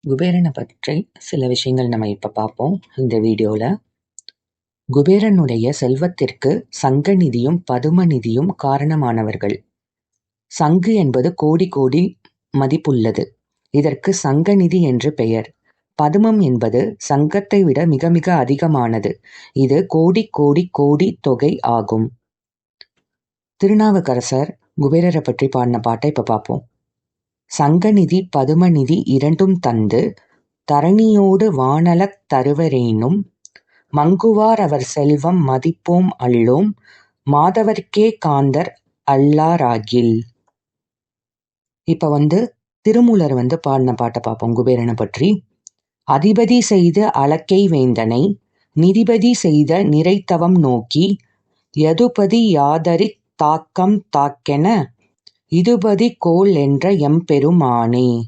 குபேரனை பற்றி சில விஷயங்கள் நம்ம இப்போ பார்ப்போம் இந்த வீடியோவில். குபேரனுடைய செல்வத்திற்கு சங்க நிதியும் பதும நிதியும் காரணமானவர்கள். சங்கு என்பது கோடி கோடி மதிப்புள்ளது. இதற்கு சங்க நிதி என்று பெயர். பதுமம் என்பது சங்கத்தை விட மிக மிக அதிகமானது. இது கோடி கோடி கோடி தொகை ஆகும். திருநாவுக்கரசர் குபேரரை பற்றி பாடின பாட்டை இப்போ பார்ப்போம். சங்கநிதி பதுமநிதி இரண்டும் தந்து தரணியோடு வானலத் தருவரேனும் மங்குவார் அவர் செல்வம் மதிப்போம் அல்லோம் மாதவர்க்கே காந்தர் அல்லாராகில். இப்ப திருமூலர் பாடின பாட்டை பார்ப்போம் குபேரனை பற்றி. அதிபதி செய்த அலக்கை வேந்தனை நிதிபதி செய்த நிறைத்தவம் நோக்கி யதுபதி யாதரித் தாக்கம் தாக்கென இதுபதி கோல் என்ற எம்பெருமானே.